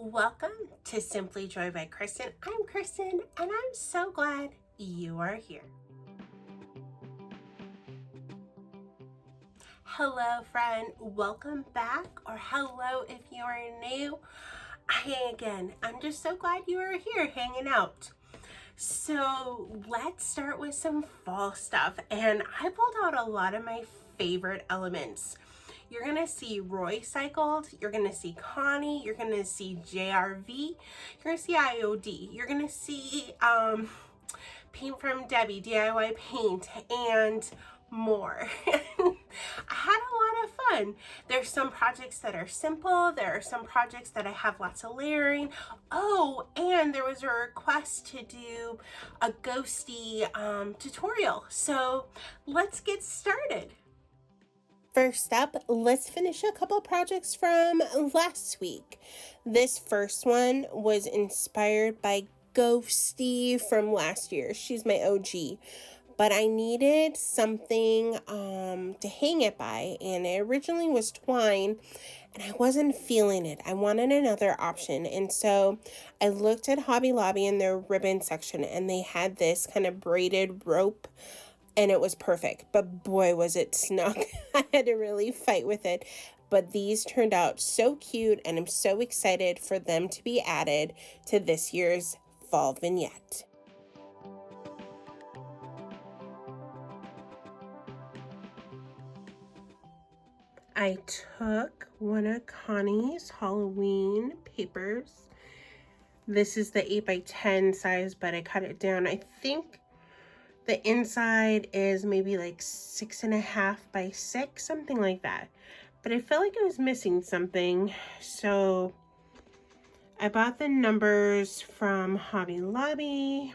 Welcome to Simply Joy by Kristen. I'm Kristen, and I'm so glad you are here. Hello, friend. Welcome back, or hello if you are new. I'm just so glad you are here hanging out. So let's start with some fall stuff, and I pulled out a lot of my favorite elements. You're gonna see Roy cycled, you're gonna see Connie, you're gonna see JRV, you're gonna see IOD, you're gonna see Paint from Debbie, DIY Paint, and more. I had a lot of fun. There's some projects that are simple, there are some projects that I have lots of layering. Oh, and there was a request to do a Ghostie tutorial. So let's get started. First up, let's finish a couple projects from last week. This first one was inspired by Ghostie from last year. She's my OG. But I needed something to hang it by, and it originally was twine, and I wasn't feeling it. I wanted another option, and so I looked at Hobby Lobby in their ribbon section, and they had this kind of braided rope, and it was perfect, but boy was it snug. I had to really fight with it, but these turned out so cute, and I'm so excited for them to be added to this year's fall vignette. I took one of Connie's Halloween papers. This is the 8x10 size, but I cut it down. I think the inside is maybe like 6.5 by 6, something like that. But I felt like I was missing something, so I bought the numbers from Hobby Lobby,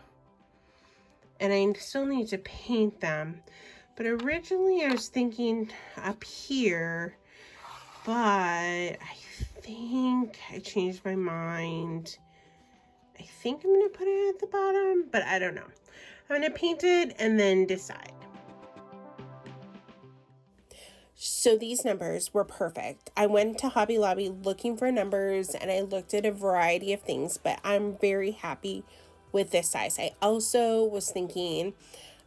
and I still need to paint them. But originally I was thinking up here, but I think I changed my mind. I think I'm going to put it at the bottom, but I don't know. I'm going to paint it and then decide. So these numbers were perfect. I went to Hobby Lobby looking for numbers, and I looked at a variety of things, but I'm very happy with this size. I also was thinking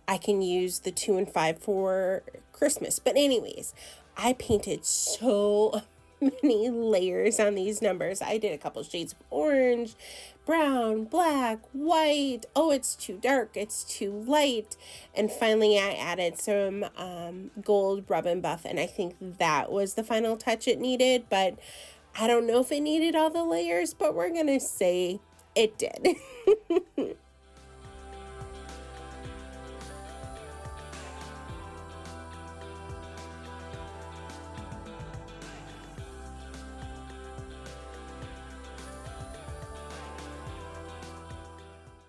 I can use the 2 and 5 for Christmas. But anyways, I painted so many layers on these numbers. I did a couple shades of orange, brown, black, white. Oh, it's too dark, it's too light. And finally I added some gold rub and buff, and I think that was the final touch it needed. But I don't know if it needed all the layers, but we're gonna say it did.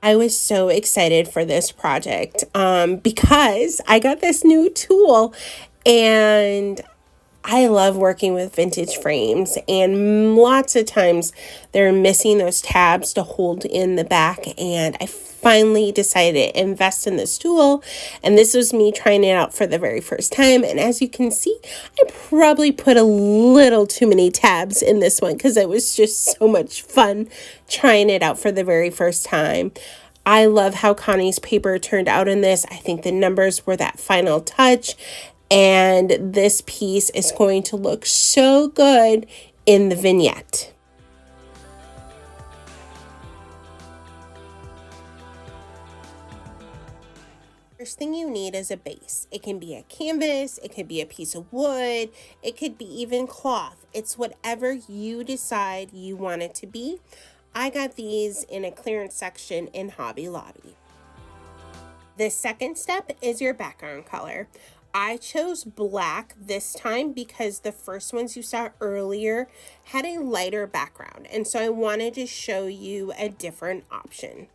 I was so excited for this project because I got this new tool, and I love working with vintage frames, and lots of times they're missing those tabs to hold in the back, and I finally decided to invest in this tool, and this was me trying it out for the very first time. And as you can see, I probably put a little too many tabs in this one because it was just so much fun trying it out for the very first time. I love how Connie's paper turned out in this. I think the numbers were that final touch, and this piece is going to look so good in the vignette. First thing you need is a base. It can be a canvas, it could be a piece of wood, it could be even cloth. It's whatever you decide you want it to be. I got these in a clearance section in Hobby Lobby. The second step is your background color. I chose black this time because the first ones you saw earlier had a lighter background, and so I wanted to show you a different option.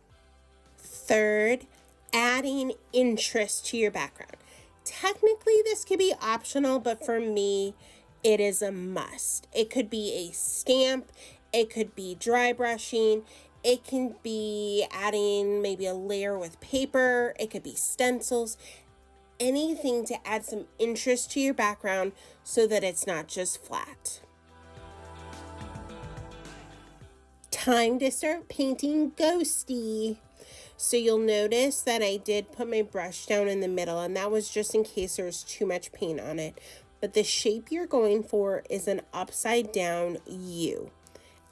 Third, adding interest to your background. Technically, this could be optional, but for me, it is a must. It could be a stamp, it could be dry brushing, it can be adding maybe a layer with paper, it could be stencils, anything to add some interest to your background so that it's not just flat. time to start painting Ghostie. So you'll notice that I did put my brush down in the middle, and that was just in case there was too much paint on it. But the shape you're going for is an upside down U.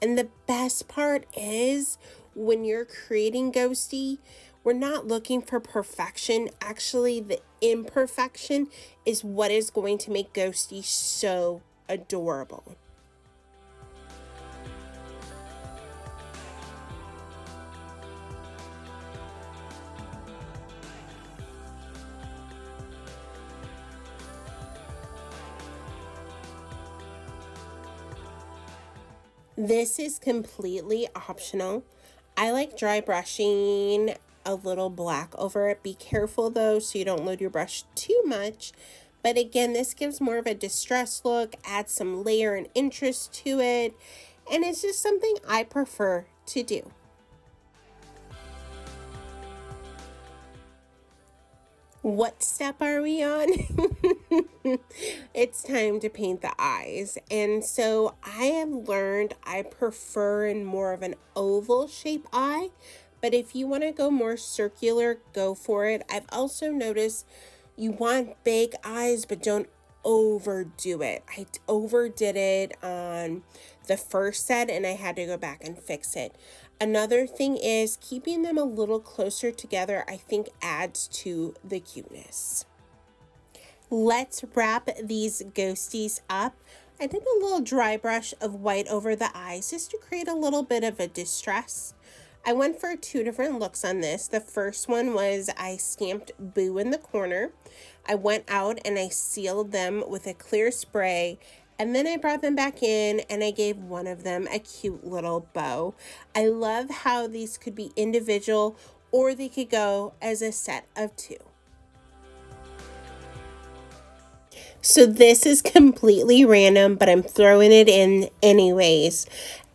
And the best part is when you're creating Ghostie, we're not looking for perfection. Actually, the imperfection is what is going to make Ghostie so adorable. This is completely optional. I like dry brushing a little black over it. Be careful though so you don't load your brush too much. But again, this gives more of a distressed look, adds some layer and interest to it, and it's just something I prefer to do. What step are we on? It's time to paint the eyes. And so I have learned I prefer in more of an oval shape eye. But if you want to go more circular, go for it. I've also noticed you want big eyes, but don't overdo it. I overdid it on the first set and I had to go back and fix it. Another thing is keeping them a little closer together, I think adds to the cuteness. Let's wrap these ghosties up. I did a little dry brush of white over the eyes just to create a little bit of a distress. I went for 2 different looks on this. The first one was I stamped Boo in the corner. I went out and I sealed them with a clear spray, and then I brought them back in and I gave one of them a cute little bow. I love how these could be individual or they could go as a set of 2. So this is completely random, but I'm throwing it in anyways.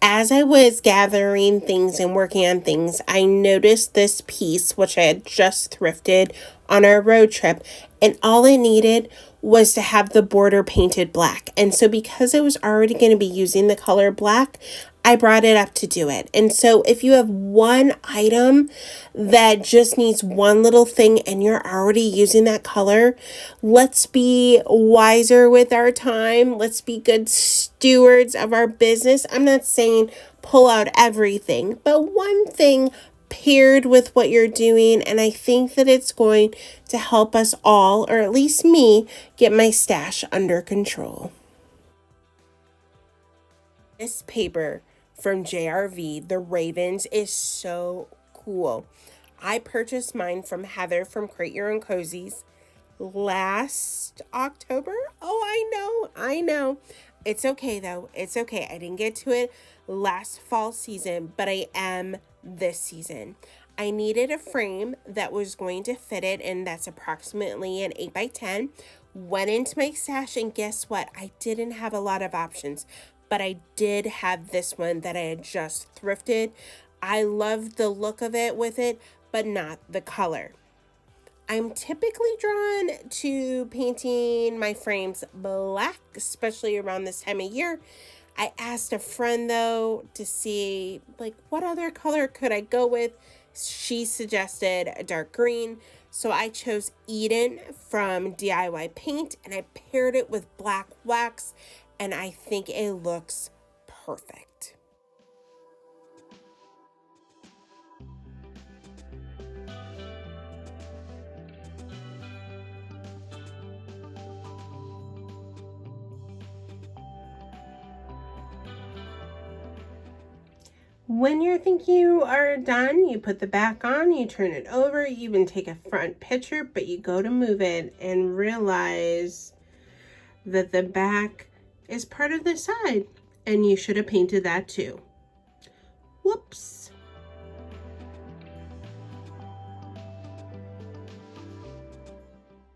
As I was gathering things and working on things, I noticed this piece, which I had just thrifted on our road trip, and all it needed was to have the border painted black. And so because I was already going to be using the color black, I brought it up to do it. And so if you have one item that just needs one little thing and you're already using that color, let's be wiser with our time. Let's be good stewards of our business. I'm not saying pull out everything, but one thing paired with what you're doing, and I think that it's going to help us all, or at least me, get my stash under control. This paper from JRV, the Ravens, is so cool. I purchased mine from Heather from Create Your Own Cozies last October. Oh, I know. It's okay though. It's okay. I didn't get to it last fall season, but I am this season. I needed a frame that was going to fit it, and that's approximately an 8x10. Went into my stash, and guess what? I didn't have a lot of options, but I did have this one that I had just thrifted. I loved the look of it with it, but not the color. I'm typically drawn to painting my frames black, especially around this time of year. I asked a friend though to see like what other color could I go with. She suggested a dark green, so I chose Eden from DIY Paint and I paired it with black wax, and I think it looks perfect. When you think you are done, you put the back on, you turn it over, you even take a front picture, but you go to move it and realize that the back is part of the side, and you should have painted that too. Whoops.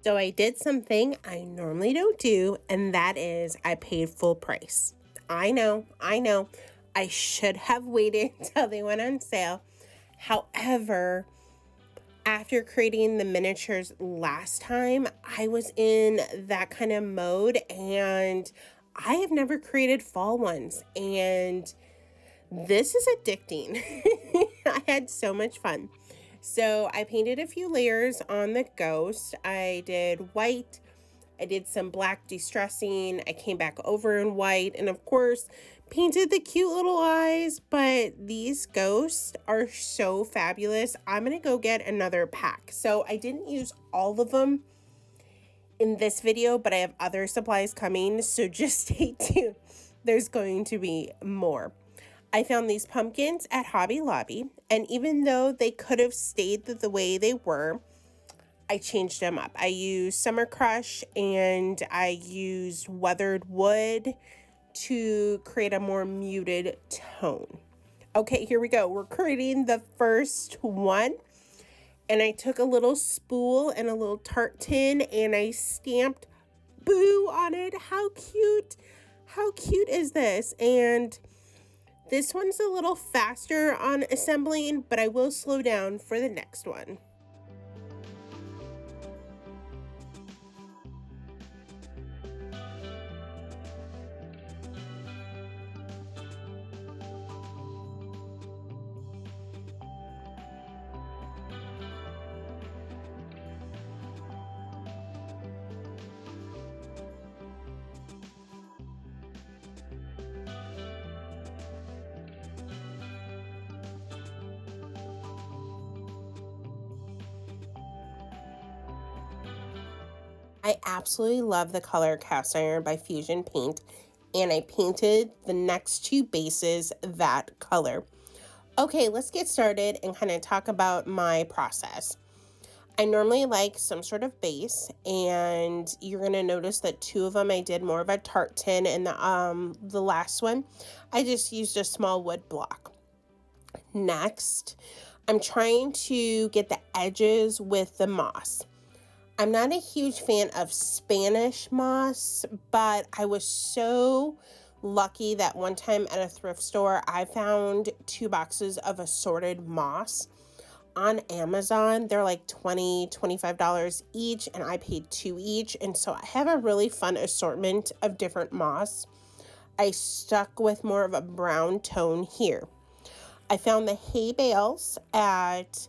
So I did something I normally don't do, and that is I paid full price. I know. I should have waited until they went on sale. However, after creating the miniatures last time, I was in that kind of mode, and I have never created fall ones. And This is addicting. I had so much fun. So I painted a few layers on the ghost. I did white. I did some black distressing. I came back over in white. And of course, painted the cute little eyes. But these ghosts are so fabulous. I'm going to go get another pack. So I didn't use all of them in this video, but I have other supplies coming. So just stay tuned. There's going to be more. I found these pumpkins at Hobby Lobby, and even though they could have stayed the way they were, I changed them up. I used Summer Crush and I used weathered wood to create a more muted tone. Okay, here we go. We're creating the first one, and I took a little spool and a little tart tin and I stamped Boo on it. How cute! How cute is this? And this one's a little faster on assembling, but I will slow down for the next one. I absolutely love the color Cast Iron by Fusion Paint, and I painted the next two bases that color. Okay, let's get started and kind of talk about my process. I normally like some sort of base, and you're going to notice that two of them I did more of a tart tin, and the last one I just used a small wood block. Next, I'm trying to get the edges with the moss. I'm not a huge fan of Spanish moss, but I was so lucky that one time at a thrift store, I found 2 boxes of assorted moss on Amazon. They're like $20, $25 each, and I paid 2 each. And so I have a really fun assortment of different moss. I stuck with more of a brown tone here. I found the hay bales at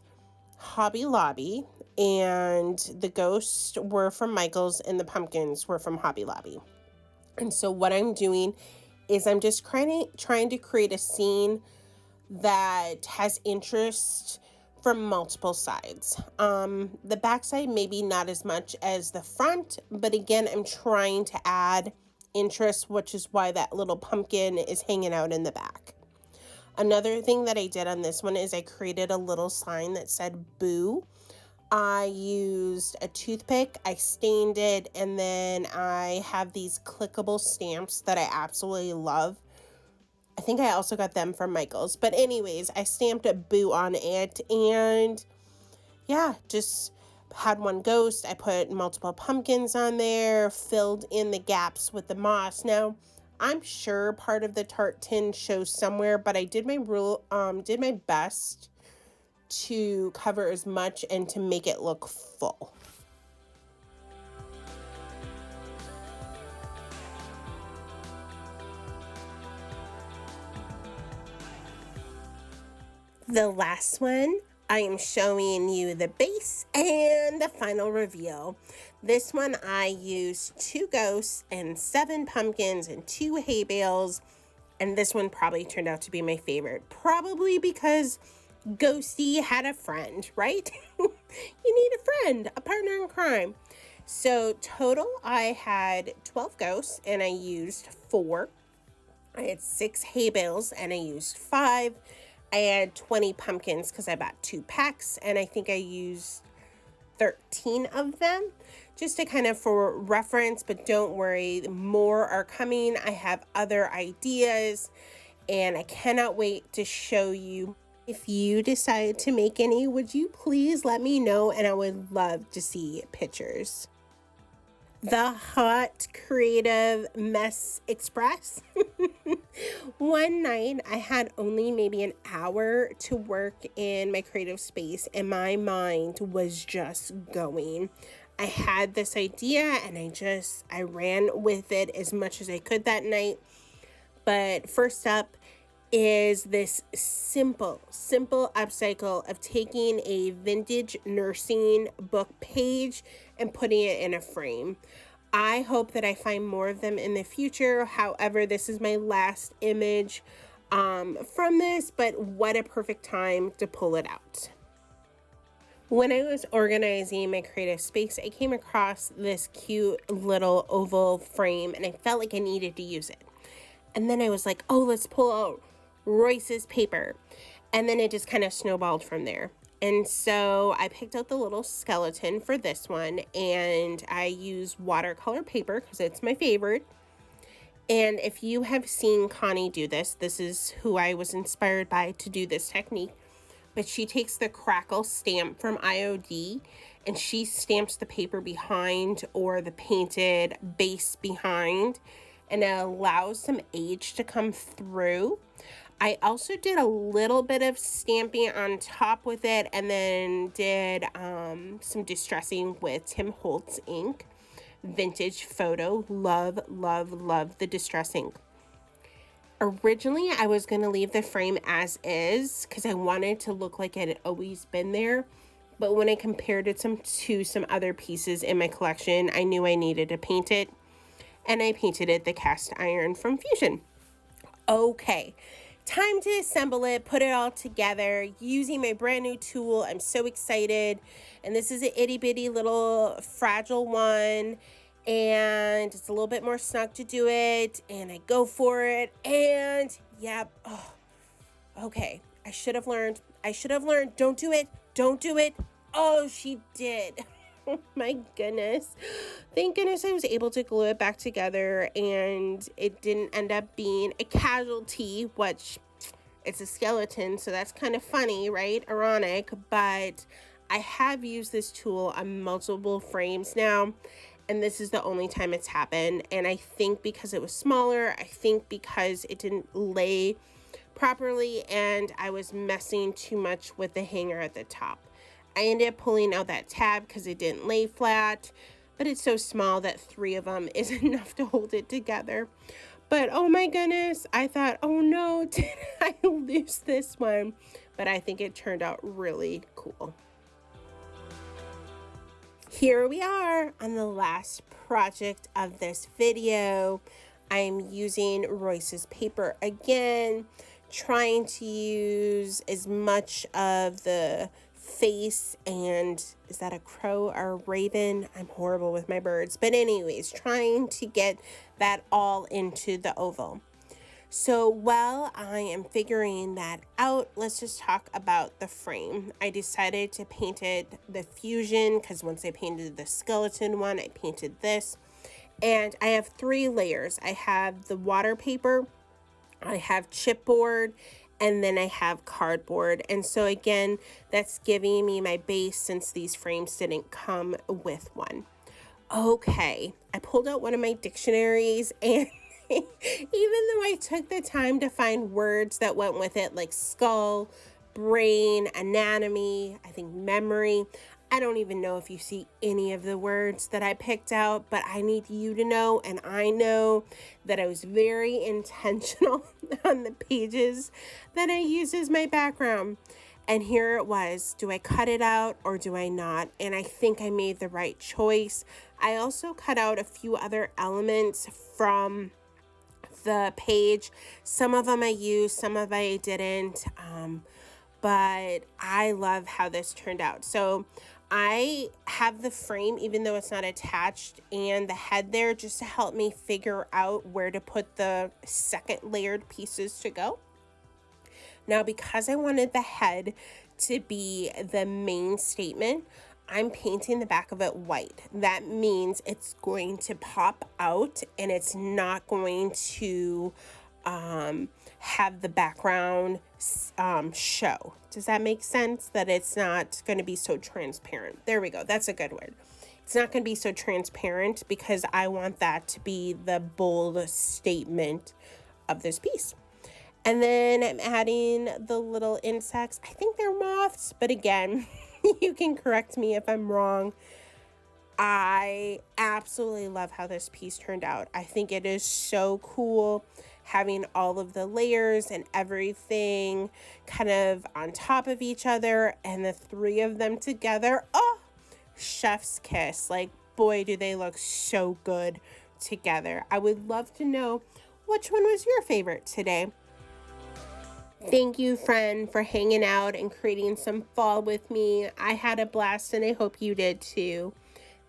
Hobby Lobby, and the ghosts were from Michael's and the pumpkins were from Hobby Lobby. And so what I'm doing is I'm just trying to create a scene that has interest from multiple sides. The backside maybe not as much as the front, but again, I'm trying to add interest, which is why that little pumpkin is hanging out in the back. Another thing that I did on this one is I created a little sign that said Boo. I used a toothpick, I stained it, and then I have these clickable stamps that I absolutely love. I think I also got them from Michael's. But anyways, I stamped a Boo on it, and yeah, just had one ghost. I put multiple pumpkins on there, filled in the gaps with the moss. Now, I'm sure part of the tart tin shows somewhere, but I did my best to cover as much and to make it look full. The last one, I am showing you the base and the final reveal. This one I used 2 ghosts and 7 pumpkins and 2 hay bales, and this one probably turned out to be my favorite, probably because Ghostie had a friend, right? You need a friend, a partner in crime. So total, I had 12 ghosts and I used 4. I had 6 hay bales and I used 5. I had 20 pumpkins because I bought 2 packs, and I think I used 13 of them just to kind of for reference, but don't worry, more are coming. I have other ideas and I cannot wait to show you. If you decide to make any, would you please let me know, and I would love to see pictures. The Hot Creative Mess Express. One night I had only maybe an hour to work in my creative space, and my mind was just going. I had this idea and I ran with it as much as I could that night. But first up is this simple upcycle of taking a vintage nursing book page and putting it in a frame. I hope that I find more of them in the future. However, this is my last image from this, but what a perfect time to pull it out. When I was organizing my creative space, I came across this cute little oval frame and I felt like I needed to use it. And then I was like, oh, let's pull out Royce's paper. And then it just kind of snowballed from there. And so I picked out the little skeleton for this one, and I used watercolor paper because it's my favorite. And if you have seen Connie do this, this is who I was inspired by to do this technique. But she takes the crackle stamp from IOD and she stamps the paper behind or the painted base behind, and it allows some age to come through. I also did a little bit of stamping on top with it, and then did some distressing with Tim Holtz ink. Vintage photo. Love, love, love the distress ink. Originally, I was going to leave the frame as is because I wanted to look like it had always been there. But when I compared it to some other pieces in my collection, I knew I needed to paint it. And I painted it the cast iron from Fusion. Okay. Time to assemble it, put it all together, using my brand new tool. I'm so excited. And this is an itty bitty little fragile one. And it's a little bit more snug to do it. And I go for it. And yep. Oh, okay. I should have learned. Don't do it. Don't do it. Oh, she did. Oh my goodness. Thank goodness I was able to glue it back together and it didn't end up being a casualty, which it's a skeleton, so that's kind of funny, right? Ironic, but I have used this tool on multiple frames now, and this is the only time it's happened. And I think because it was smaller, I think because it didn't lay properly, and I was messing too much with the hanger at the top. I ended up pulling out that tab because it didn't lay flat, but it's so small that 3 of them is enough to hold it together. But oh my goodness, I thought, oh no, did I lose this one? But I think it turned out really cool. Here we are on the last project of this video. I'm using Royce's paper again, trying to use as much of the face and, is that a crow or a raven? I'm horrible with my birds. But anyways, trying to get that all into the oval. So while I am figuring that out, let's just talk about the frame. I decided to paint it the Fusion because once I painted the skeleton one, I painted this. And I have 3 layers. I have the water paper, I have chipboard, and then I have cardboard. And so again, that's giving me my base since these frames didn't come with one. Okay, I pulled out one of my dictionaries, and even though I took the time to find words that went with it, like skull, brain, anatomy, I think memory, I don't even know if you see any of the words that I picked out, but I need you to know, and I know that I was very intentional on the pages that I used as my background. And here it was. Do I cut it out or do I not? And I think I made the right choice. I also cut out a few other elements from the page. Some of them I used, some of them I didn't. But I love how this turned out. So I have the frame, even though it's not attached, and the head there just to help me figure out where to put the second layered pieces to go. Now, because I wanted the head to be the main statement, I'm painting the back of it white. That means it's going to pop out and it's not going to have the background show. Does that make sense? That it's not going to be so transparent. There we go. That's a good word. It's not going to be so transparent because I want that to be the bold statement of this piece. And then I'm adding the little insects. I think they're moths, but again, you can correct me if I'm wrong. I absolutely love how this piece turned out. I think it is so cool having all of the layers and everything kind of on top of each other, and the three of them together. Oh, chef's kiss. Like, boy, do they look so good together. I would love to know which one was your favorite today. Thank you, friend, for hanging out and creating some fall with me. I had a blast and I hope you did too.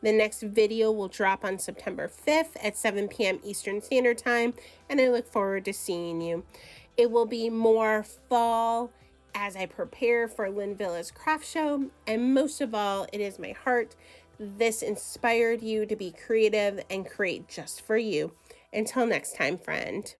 The next video will drop on September 5th at 7 p.m. Eastern Standard Time, and I look forward to seeing you. It will be more fall as I prepare for Lynn Villa's craft show, and most of all, it is my heart this inspired you to be creative and create just for you. Until next time, friend.